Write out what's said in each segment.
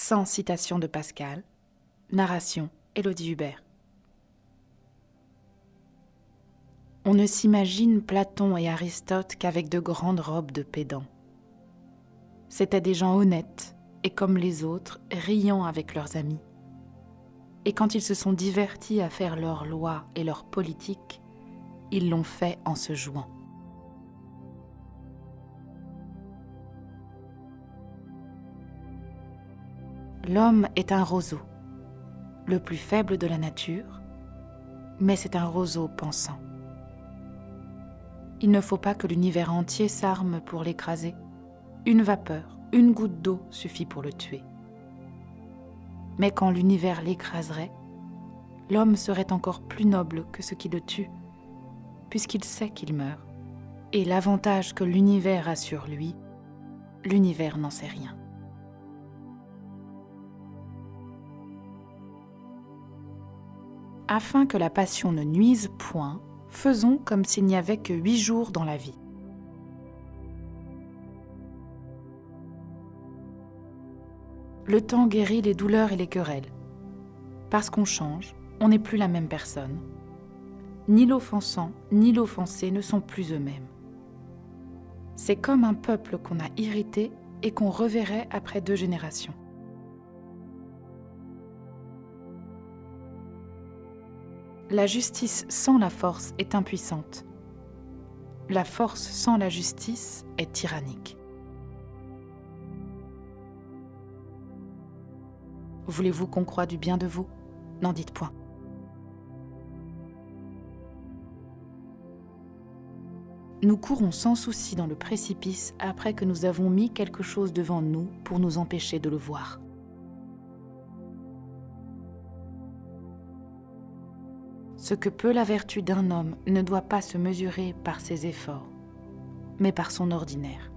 sans citation de Pascal, narration Élodie Hubert. On ne s'imagine Platon et Aristote qu'avec de grandes robes de pédants. C'étaient des gens honnêtes et comme les autres, riant avec leurs amis. Et quand ils se sont divertis à faire leurs lois et leurs politiques, ils l'ont fait en se jouant. L'homme est un roseau, le plus faible de la nature, mais c'est un roseau pensant. Il ne faut pas que l'univers entier s'arme pour l'écraser. Une vapeur, une goutte d'eau suffit pour le tuer. Mais quand l'univers l'écraserait, l'homme serait encore plus noble que ce qui le tue, puisqu'il sait qu'il meurt. Et l'avantage que l'univers a sur lui, l'univers n'en sait rien. Afin que la passion ne nuise point, faisons comme s'il n'y avait que 8 jours dans la vie. Le temps guérit les douleurs et les querelles. Parce qu'on change, on n'est plus la même personne. Ni l'offensant, ni l'offensé ne sont plus eux-mêmes. C'est comme un peuple qu'on a irrité et qu'on reverrait après 2 générations. La justice sans la force est impuissante. La force sans la justice est tyrannique. Voulez-vous qu'on croie du bien de vous? N'en dites point. Nous courons sans souci dans le précipice après que nous avons mis quelque chose devant nous pour nous empêcher de le voir. Ce que peut la vertu d'un homme ne doit pas se mesurer par ses efforts, mais par son ordinaire.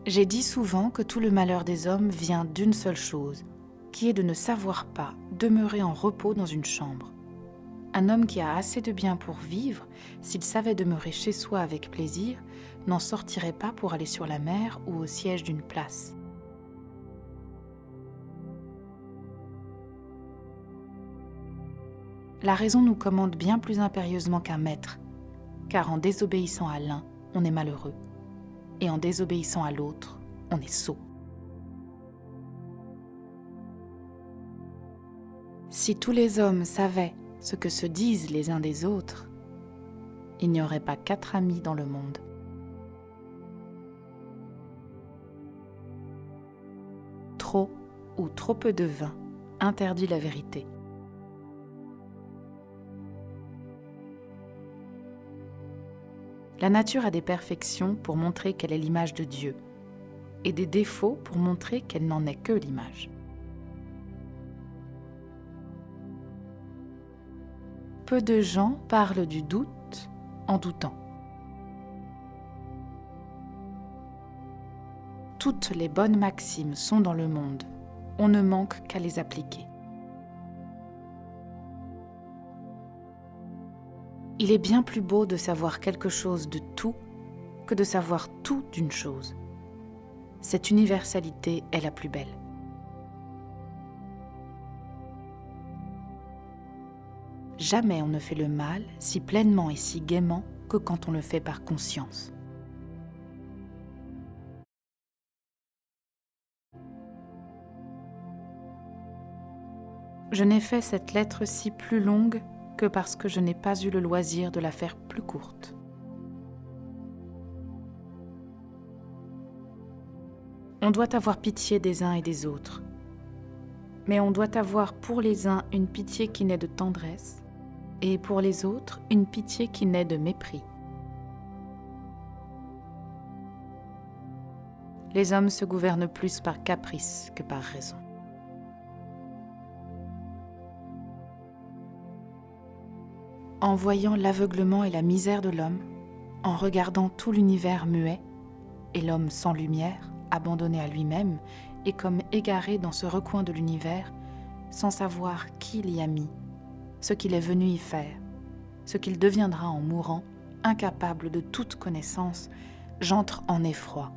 J'ai dit souvent que tout le malheur des hommes vient d'une seule chose, qui est de ne savoir pas demeurer en repos dans une chambre. Un homme qui a assez de bien pour vivre, s'il savait demeurer chez soi avec plaisir, n'en sortirait pas pour aller sur la mer ou au siège d'une place. La raison nous commande bien plus impérieusement qu'un maître, car en désobéissant à l'un, on est malheureux, et en désobéissant à l'autre, on est sot. Si tous les hommes savaient ce que se disent les uns des autres, il n'y aurait pas 4 amis dans le monde. Trop ou trop peu de vin interdit la vérité. La nature a des perfections pour montrer qu'elle est l'image de Dieu, et des défauts pour montrer qu'elle n'en est que l'image. Peu de gens parlent du doute en doutant. Toutes les bonnes maximes sont dans le monde, on ne manque qu'à les appliquer. Il est bien plus beau de savoir quelque chose de tout que de savoir tout d'une chose. Cette universalité est la plus belle. Jamais on ne fait le mal si pleinement et si gaiement que quand on le fait par conscience. Je n'ai fait cette lettre-ci plus longue que parce que je n'ai pas eu le loisir de la faire plus courte. On doit avoir pitié des uns et des autres, mais on doit avoir pour les uns une pitié qui naît de tendresse, et pour les autres une pitié qui naît de mépris. Les hommes se gouvernent plus par caprice que par raison. En voyant l'aveuglement et la misère de l'homme, en regardant tout l'univers muet, et l'homme sans lumière, abandonné à lui-même, et comme égaré dans ce recoin de l'univers, sans savoir qui l'y a mis, ce qu'il est venu y faire, ce qu'il deviendra en mourant, incapable de toute connaissance, j'entre en effroi.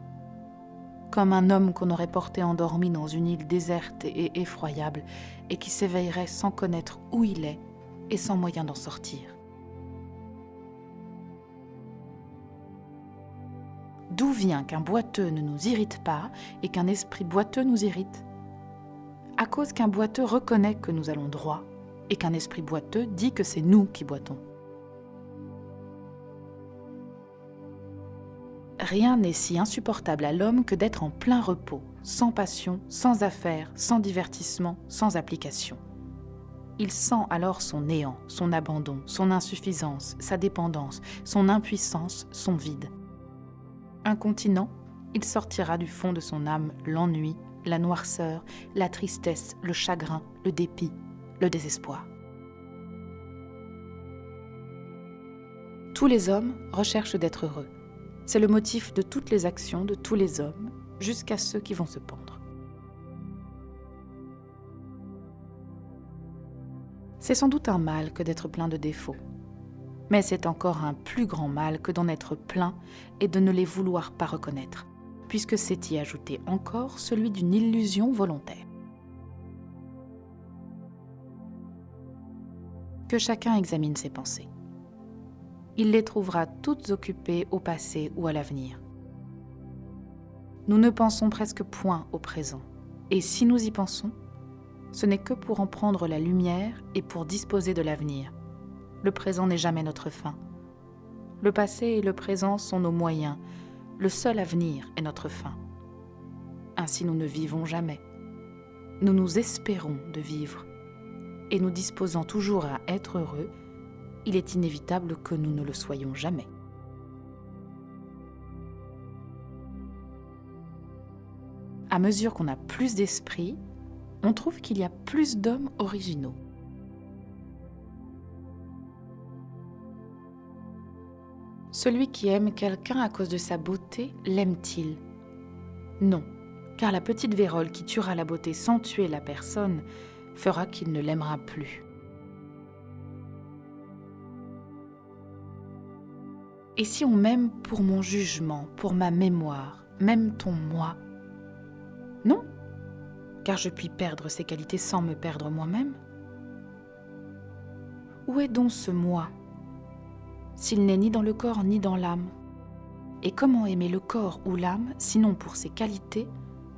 Comme un homme qu'on aurait porté endormi dans une île déserte et effroyable et qui s'éveillerait sans connaître où il est et sans moyen d'en sortir. D'où vient qu'un boiteux ne nous irrite pas et qu'un esprit boiteux nous irrite? À cause qu'un boiteux reconnaît que nous allons droit et qu'un esprit boiteux dit que c'est nous qui boitons. Rien n'est si insupportable à l'homme que d'être en plein repos, sans passion, sans affaires, sans divertissement, sans application. Il sent alors son néant, son abandon, son insuffisance, sa dépendance, son impuissance, son vide. Incontinent, il sortira du fond de son âme l'ennui, la noirceur, la tristesse, le chagrin, le dépit, le désespoir. Tous les hommes recherchent d'être heureux. C'est le motif de toutes les actions de tous les hommes, jusqu'à ceux qui vont se pendre. C'est sans doute un mal que d'être plein de défauts, mais c'est encore un plus grand mal que d'en être plein et de ne les vouloir pas reconnaître, puisque c'est y ajouter encore celui d'une illusion volontaire. Que chacun examine ses pensées. Il les trouvera toutes occupées au passé ou à l'avenir. Nous ne pensons presque point au présent, et si nous y pensons, ce n'est que pour en prendre la lumière et pour disposer de l'avenir. Le présent n'est jamais notre fin. Le passé et le présent sont nos moyens, le seul avenir est notre fin. Ainsi nous ne vivons jamais. Nous nous espérons de vivre, et nous disposant toujours à être heureux, il est inévitable que nous ne le soyons jamais. À mesure qu'on a plus d'esprit, on trouve qu'il y a plus d'hommes originaux. Celui qui aime quelqu'un à cause de sa beauté, l'aime-t-il? Non, car la petite vérole qui tuera la beauté sans tuer la personne fera qu'il ne l'aimera plus. Et si on m'aime pour mon jugement, pour ma mémoire, m'aime-t-on moi? Non, car je puis perdre ces qualités sans me perdre moi-même. Où est donc ce moi, s'il n'est ni dans le corps ni dans l'âme? Et comment aimer le corps ou l'âme, sinon pour ses qualités,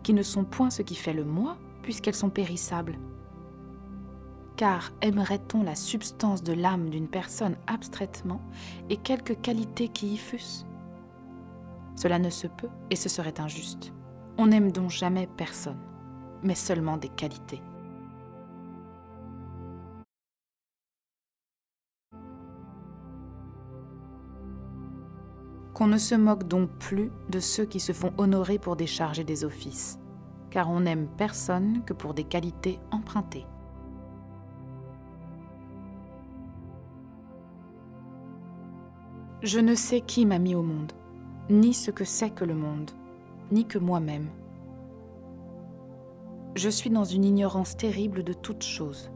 qui ne sont point ce qui fait le moi, puisqu'elles sont périssables? Car aimerait-on la substance de l'âme d'une personne abstraitement et quelques qualités qui y fussent? Cela ne se peut et ce serait injuste. On n'aime donc jamais personne, mais seulement des qualités. Qu'on ne se moque donc plus de ceux qui se font honorer pour décharger des offices, car on n'aime personne que pour des qualités empruntées. Je ne sais qui m'a mis au monde, ni ce que c'est que le monde, ni que moi-même. Je suis dans une ignorance terrible de toutes choses.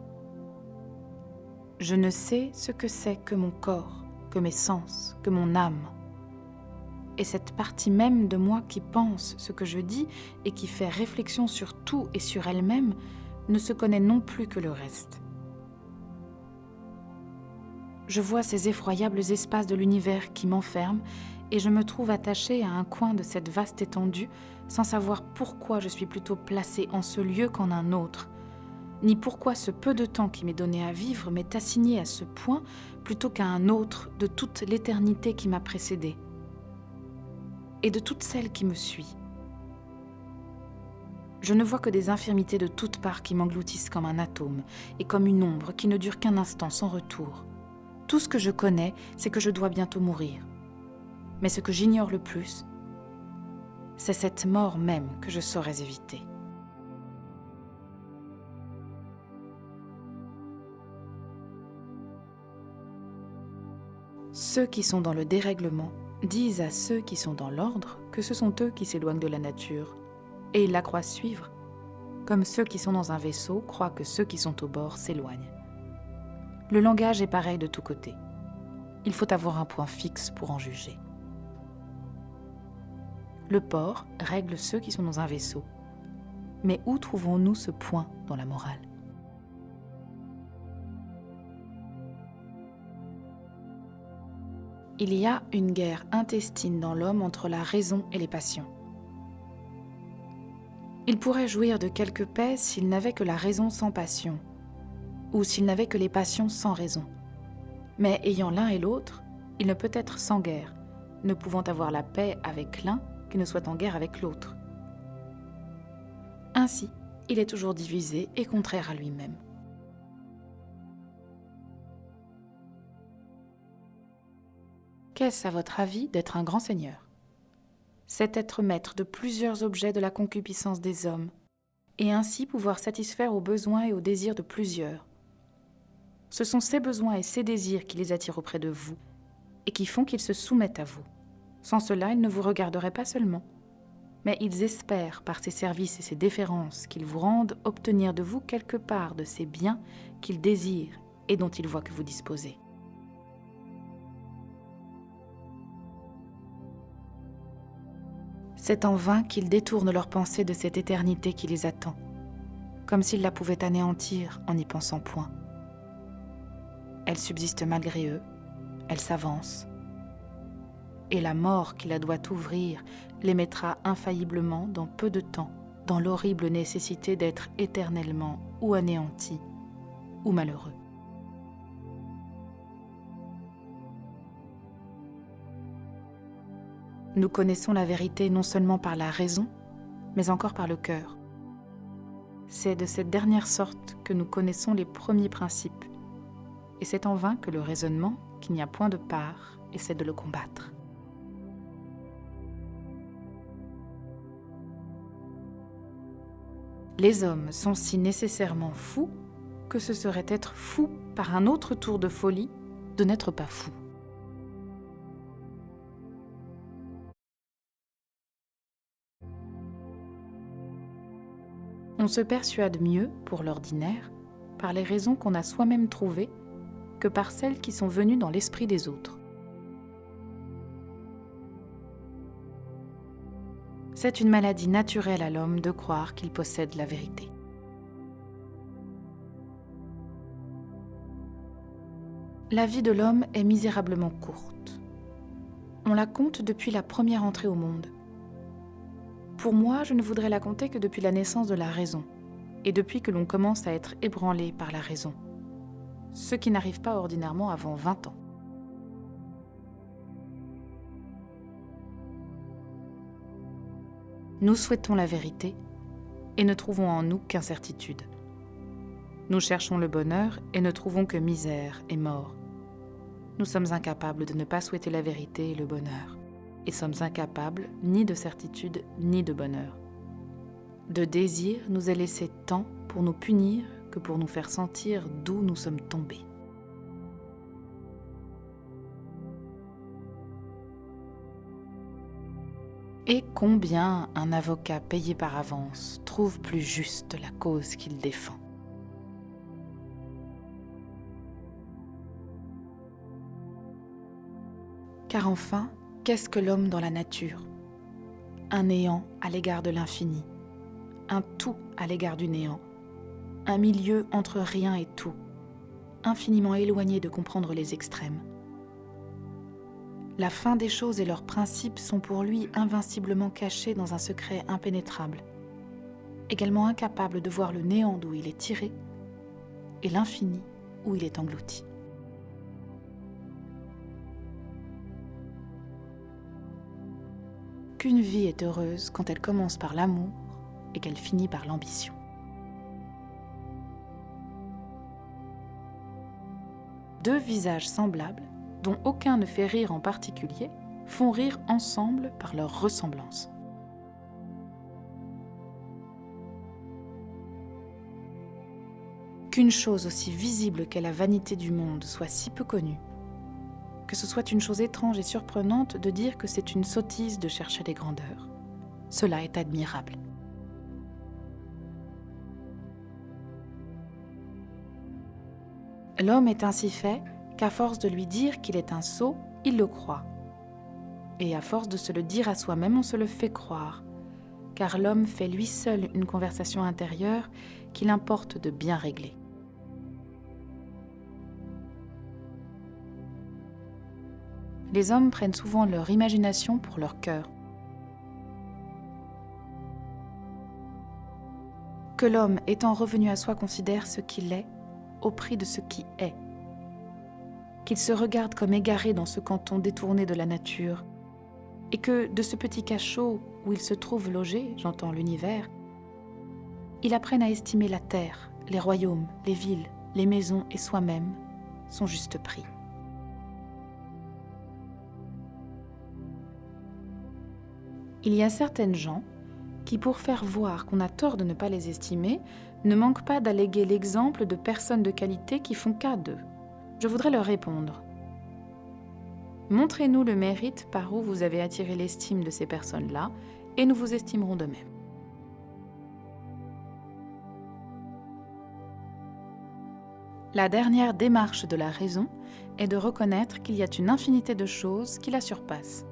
Je ne sais ce que c'est que mon corps, que mes sens, que mon âme. Et cette partie même de moi qui pense ce que je dis et qui fait réflexion sur tout et sur elle-même ne se connaît non plus que le reste. Je vois ces effroyables espaces de l'univers qui m'enferment et je me trouve attachée à un coin de cette vaste étendue sans savoir pourquoi je suis plutôt placée en ce lieu qu'en un autre, ni pourquoi ce peu de temps qui m'est donné à vivre m'est assigné à ce point plutôt qu'à un autre de toute l'éternité qui m'a précédée et de toute celle qui me suit. Je ne vois que des infirmités de toutes parts qui m'engloutissent comme un atome et comme une ombre qui ne dure qu'un instant sans retour. Tout ce que je connais, c'est que je dois bientôt mourir. Mais ce que j'ignore le plus, c'est cette mort même que je saurais éviter. Ceux qui sont dans le dérèglement disent à ceux qui sont dans l'ordre que ce sont eux qui s'éloignent de la nature, et ils la croient suivre, comme ceux qui sont dans un vaisseau croient que ceux qui sont au bord s'éloignent. Le langage est pareil de tous côtés. Il faut avoir un point fixe pour en juger. Le port règle ceux qui sont dans un vaisseau. Mais où trouvons-nous ce point dans la morale ? Il y a une guerre intestine dans l'homme entre la raison et les passions. Il pourrait jouir de quelque paix s'il n'avait que la raison sans passion, ou s'il n'avait que les passions sans raison. Mais ayant l'un et l'autre, il ne peut être sans guerre, ne pouvant avoir la paix avec l'un qu'il ne soit en guerre avec l'autre. Ainsi, il est toujours divisé et contraire à lui-même. Qu'est-ce, à votre avis, d'être un grand seigneur ? C'est être maître de plusieurs objets de la concupiscence des hommes, et ainsi pouvoir satisfaire aux besoins et aux désirs de plusieurs. Ce sont ces besoins et ces désirs qui les attirent auprès de vous, et qui font qu'ils se soumettent à vous. Sans cela, ils ne vous regarderaient pas seulement, mais ils espèrent, par ces services et ces déférences qu'ils vous rendent, obtenir de vous quelque part de ces biens qu'ils désirent et dont ils voient que vous disposez. C'est en vain qu'ils détournent leurs pensées de cette éternité qui les attend, comme s'ils la pouvaient anéantir en n'y pensant point. Elle subsiste malgré eux, elle s'avance, et la mort qui la doit ouvrir les mettra infailliblement dans peu de temps dans l'horrible nécessité d'être éternellement ou anéantis ou malheureux. Nous connaissons la vérité non seulement par la raison, mais encore par le cœur. C'est de cette dernière sorte que nous connaissons les premiers principes, et c'est en vain que le raisonnement, qu'il n'y a point de part, essaie de le combattre. Les hommes sont si nécessairement fous que ce serait être fou par un autre tour de folie de n'être pas fou. On se persuade mieux, pour l'ordinaire, par les raisons qu'on a soi-même trouvées que par celles qui sont venues dans l'esprit des autres. C'est une maladie naturelle à l'homme de croire qu'il possède la vérité. La vie de l'homme est misérablement courte. On la compte depuis la première entrée au monde. Pour moi, je ne voudrais la compter que depuis la naissance de la raison, et depuis que l'on commence à être ébranlé par la raison, ce qui n'arrive pas ordinairement avant 20 ans. Nous souhaitons la vérité et ne trouvons en nous qu'incertitude. Nous cherchons le bonheur et ne trouvons que misère et mort. Nous sommes incapables de ne pas souhaiter la vérité et le bonheur, et sommes incapables ni de certitude ni de bonheur. De désir nous est laissé tant pour nous punir que pour nous faire sentir d'où nous sommes tombés. Et combien un avocat payé par avance trouve plus juste la cause qu'il défend. Car enfin, qu'est-ce que l'homme dans la nature ? Un néant à l'égard de l'infini, un tout à l'égard du néant, un milieu entre rien et tout, infiniment éloigné de comprendre les extrêmes. La fin des choses et leurs principes sont pour lui invinciblement cachés dans un secret impénétrable, également incapable de voir le néant d'où il est tiré et l'infini où il est englouti. Qu'une vie est heureuse quand elle commence par l'amour et qu'elle finit par l'ambition. Deux visages semblables, dont aucun ne fait rire en particulier, font rire ensemble par leur ressemblance. Qu'une chose aussi visible qu'est la vanité du monde soit si peu connue, que ce soit une chose étrange et surprenante de dire que c'est une sottise de chercher les grandeurs. Cela est admirable. L'homme est ainsi fait qu'à force de lui dire qu'il est un sot, il le croit. Et à force de se le dire à soi-même, on se le fait croire, car l'homme fait lui seul une conversation intérieure qu'il importe de bien régler. Les hommes prennent souvent leur imagination pour leur cœur. Que l'homme, étant revenu à soi, considère ce qu'il est au prix de ce qui est. Qu'il se regarde comme égaré dans ce canton détourné de la nature, et que de ce petit cachot où il se trouve logé, j'entends l'univers, il apprenne à estimer la terre, les royaumes, les villes, les maisons et soi-même, son juste prix. Il y a certaines gens qui, pour faire voir qu'on a tort de ne pas les estimer, ne manquent pas d'alléguer l'exemple de personnes de qualité qui font cas d'eux. Je voudrais leur répondre. Montrez-nous le mérite par où vous avez attiré l'estime de ces personnes-là, et nous vous estimerons de même. La dernière démarche de la raison est de reconnaître qu'il y a une infinité de choses qui la surpassent.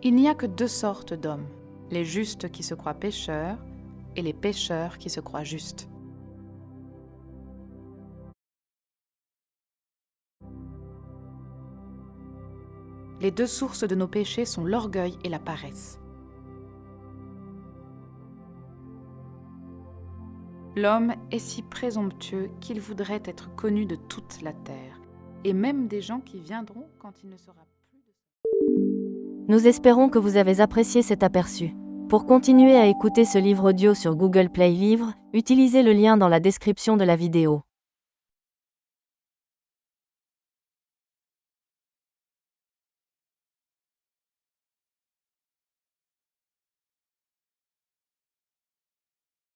Il n'y a que deux sortes d'hommes, les justes qui se croient pécheurs et les pécheurs qui se croient justes. Les deux sources de nos péchés sont l'orgueil et la paresse. L'homme est si présomptueux qu'il voudrait être connu de toute la terre, et même des gens qui viendront quand il ne sera plus de... Nous espérons que vous avez apprécié cet aperçu. Pour continuer à écouter ce livre audio sur Google Play Livres, utilisez le lien dans la description de la vidéo.